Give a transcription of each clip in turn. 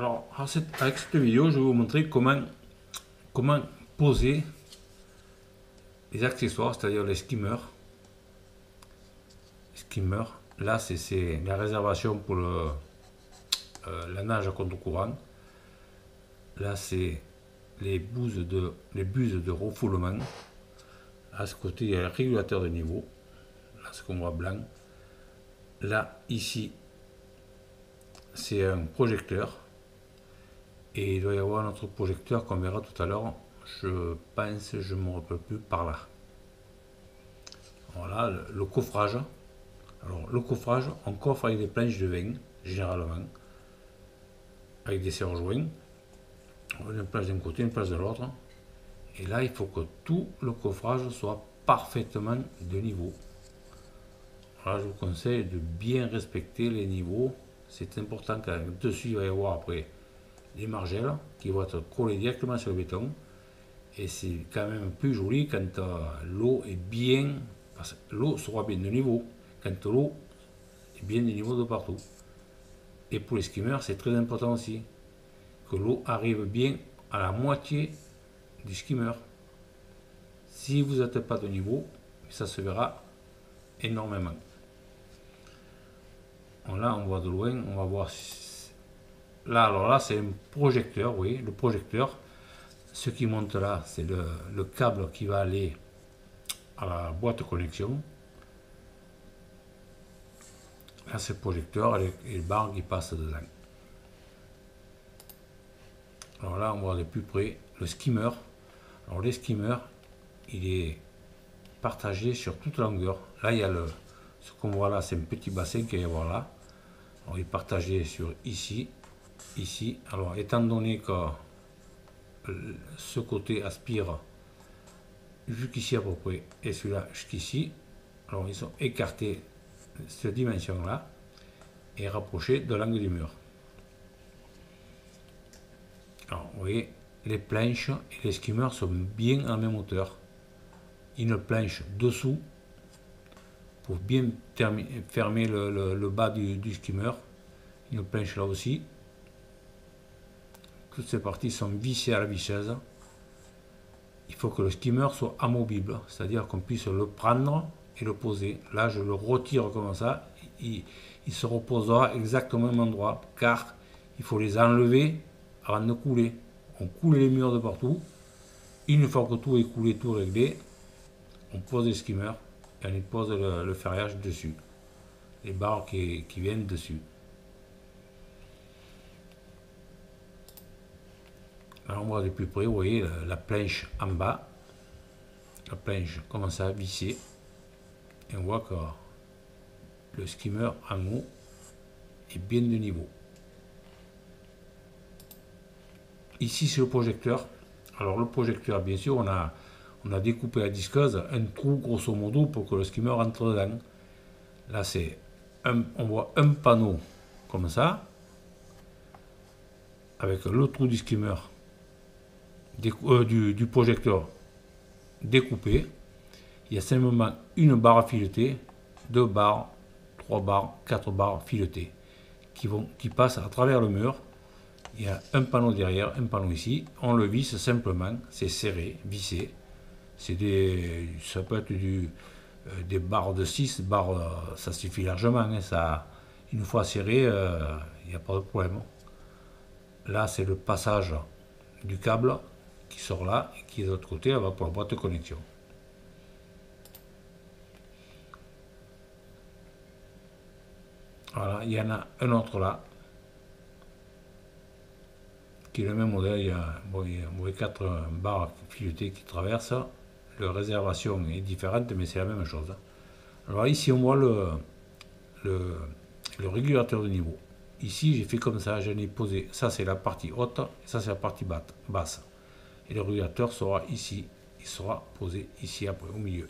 Alors, avec cette vidéo, je vais vous montrer comment poser les accessoires, c'est-à-dire les skimmers. Là, c'est la réservation pour la nage à contre-courant. Là, c'est les buses de refoulement. À ce côté, il y a le régulateur de niveau. Là, ce qu'on voit blanc. Là, ici, c'est un projecteur. Et il doit y avoir un autre projecteur qu'on verra tout à l'heure. Je pense, je ne me rappelle plus, par là. Voilà, le coffrage. Alors, le coffrage, on coffre avec des planches de vin, généralement, avec des serre joints. Une place d'un côté, une place de l'autre. Et là, il faut que tout le coffrage soit parfaitement de niveau. Voilà, je vous conseille de bien respecter les niveaux. C'est important car dessus, il va y avoir après les margelles qui vont être collées directement sur le béton. Et c'est quand même plus joli quand l'eau est bien, parce que l'eau sera bien de niveau, quand l'eau est bien de niveau de partout. Et pour les skimmers, c'est très important aussi que l'eau arrive bien à la moitié du skimmer. Si vous n'êtes pas de niveau, ça se verra énormément. Là, on voit de loin, on va voir. Là, alors là, c'est un projecteur, oui, le projecteur. Ce qui monte là, c'est le câble qui va aller à la boîte de connexion. Là, c'est le projecteur et le bar qui passe dedans. Alors là, on voit de plus près le skimmer. Alors, les skimmers, il est partagé sur toute longueur. Là, il y a ce qu'on voit là, c'est un petit bassin qu'il va y avoir là. Alors, il est partagé sur ici. Alors, étant donné que ce côté aspire jusqu'ici à peu près et celui-là jusqu'ici, alors ils sont écartés cette dimension là et rapprochés de l'angle du mur. Alors vous voyez, les planches et les skimmers sont bien en même hauteur. Une planche dessous pour bien fermer le bas du skimmer, une planche là aussi. Toutes ces parties sont vissées à la visseuse. Il faut que le skimmer soit amovible, c'est-à-dire qu'on puisse le prendre et le poser. Là, je le retire comme ça, il se reposera exactement au même endroit, car il faut les enlever avant de couler. On coule les murs de partout. Une fois que tout est coulé, tout réglé, on pose les skimmers et on y pose le ferrillage dessus, les barres qui viennent dessus. Alors on voit de plus près, vous voyez la planche en bas, la planche commence à visser, et on voit que le skimmer en haut est bien de niveau. Ici c'est le projecteur. Alors le projecteur, bien sûr, on a découpé la disqueuse un trou grosso modo pour que le skimmer entre dedans. Là c'est on voit un panneau comme ça, avec le trou du skimmer. Du projecteur découpé. Il y a simplement une barre filetée, 2 barres, 3 barres, 4 barres filetées qui passent à travers le mur. Il y a un panneau derrière, un panneau ici. On le visse simplement, c'est serré, vissé. Ça peut être des barres de 6 barres, ça suffit largement. Hein, ça, une fois serré, il n'y a pas de problème. Là, c'est le passage du câble qui sort là et qui est de l'autre côté, là-bas pour la boîte de connexion. Voilà, il y en a un autre là, qui est le même modèle. Il y a 4 barres filetées qui traversent. La réservation est différente, mais c'est la même chose. Alors ici, on voit le régulateur de niveau. Ici, j'ai fait comme ça, j'en ai posé. Ça, c'est la partie haute, et ça, c'est la partie basse. Et le régulateur sera ici. Il sera posé ici après, au milieu.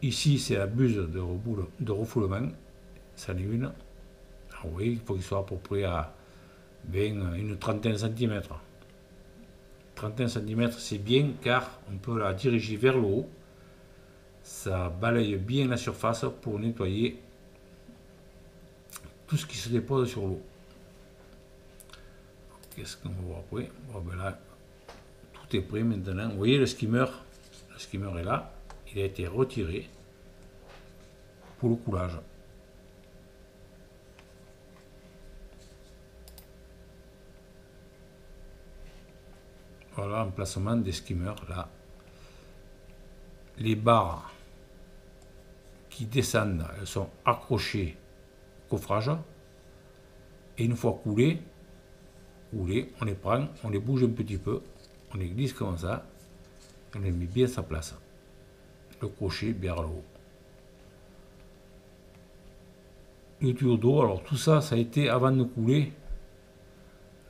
Ici, c'est la buse de refoulement. Ça en est une. Alors, vous voyez, il faut qu'il soit à peu près à une trentaine de centimètres. 31 cm, c'est bien car on peut la diriger vers le haut. Ça balaye bien la surface pour nettoyer tout ce qui se dépose sur l'eau. qu'est-ce qu'on va voir après? Bon, ben là, tout est prêt maintenant. Vous voyez le skimmer est là. Il a été retiré pour le coulage. Voilà l'emplacement des skimmers là. Les barres qui descendent, elles sont accrochées au coffrage. Et une fois coulées, on les prend, on les bouge un petit peu, on les glisse comme ça, et on les met bien à sa place. Le crochet bien à haut. Le tuyau d'eau, alors tout ça, ça a été avant de couler.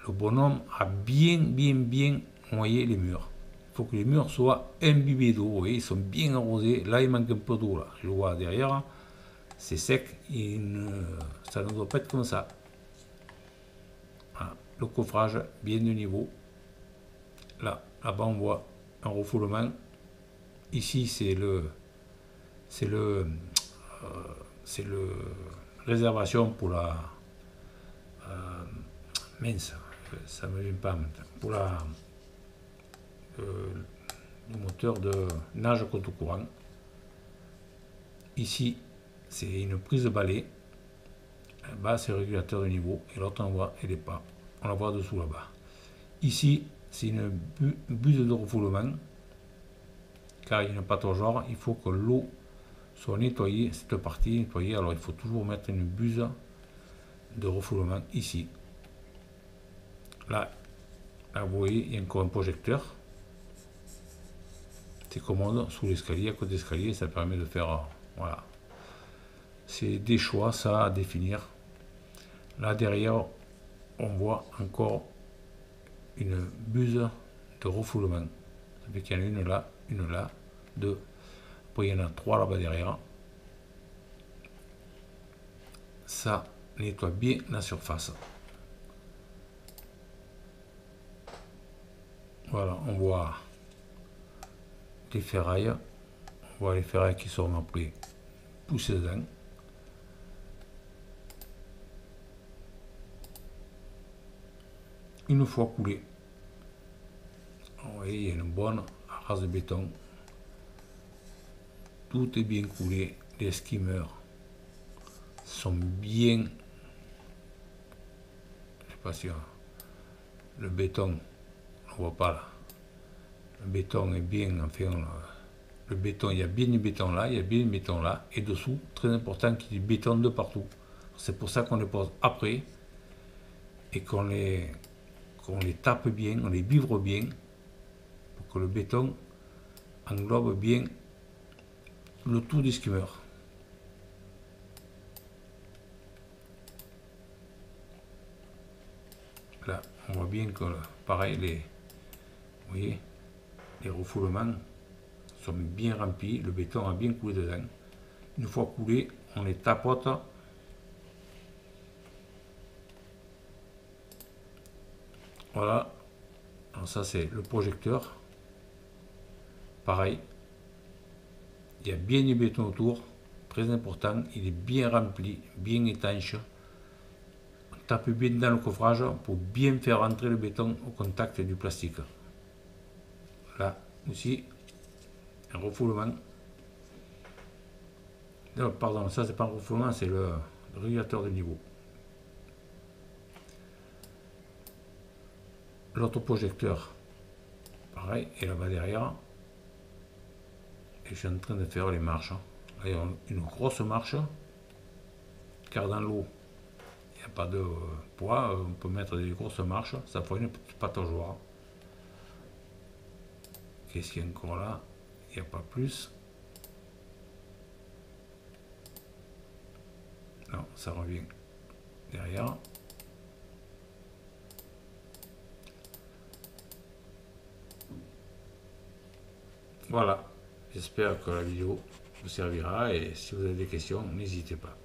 Le bonhomme a bien noyé les murs. Il faut que les murs soient imbibés d'eau. Vous voyez, ils sont bien arrosés. Là, il manque un peu d'eau. Là, je le vois derrière. C'est sec. Ça ne doit pas être comme ça. Voilà. Le coffrage, bien de niveau. Là-bas, on voit un refoulement. Ici, c'est le réservation pour la mince, ça me vient pas maintenant. Pour le moteur de nage contre courant. Ici, c'est une prise de balai. Là-bas, c'est le régulateur de niveau. Et l'autre, on voit, elle est pas. On la voit dessous là-bas. Ici, c'est une buse de refoulement. Car il y a une pataugeoire, il faut que l'eau soit nettoyée, cette partie nettoyée. Alors, il faut toujours mettre une buse de refoulement ici. Là, vous voyez, il y a encore un projecteur. C'est commode, sous l'escalier, à côté de l'escalier, ça permet de faire, voilà. C'est des choix, ça, à définir. Là, derrière, on voit encore une buse de refoulement. Ça fait qu'il y en a une là, deux. Après, il y en a trois là-bas derrière. Ça nettoie bien la surface. Voilà, on voit les ferrailles. On voit les ferrailles qui sont après poussées dedans. Une fois coulé, vous voyez, il y a une bonne race de béton. Tout est bien coulé. Les skimmers sont bien. Je sais pas si le béton, on voit pas là. Le béton est bien, enfin, le béton, il y a bien du béton là, il y a bien du béton là, et dessous, très important qu'il y ait du béton de partout. C'est pour ça qu'on les pose après et qu'on les tape bien, on les bivre bien, pour que le béton englobe bien le tout du skimmer. Là, on voit bien que, pareil, vous voyez, les refoulements sont bien remplis, le béton a bien coulé dedans. Une fois coulé, on les tapote. Voilà, alors ça c'est le projecteur. Pareil, il y a bien du béton autour, très important, il est bien rempli, bien étanche. On tape bien dans le coffrage pour bien faire entrer le béton au contact du plastique. Là aussi, un refoulement. Non, pardon, ça c'est pas un refoulement, c'est le régulateur de niveau. L'autre projecteur, pareil, et là-bas derrière. Et je suis en train de faire les marches. Là, il y a une grosse marche, car dans l'eau, il n'y a pas de poids. On peut mettre des grosses marches, ça fait une petite pataugeoire. Qu'est-ce qu'il y a encore là? Il n'y a pas plus. Non, ça revient derrière. Voilà, j'espère que la vidéo vous servira et si vous avez des questions, n'hésitez pas.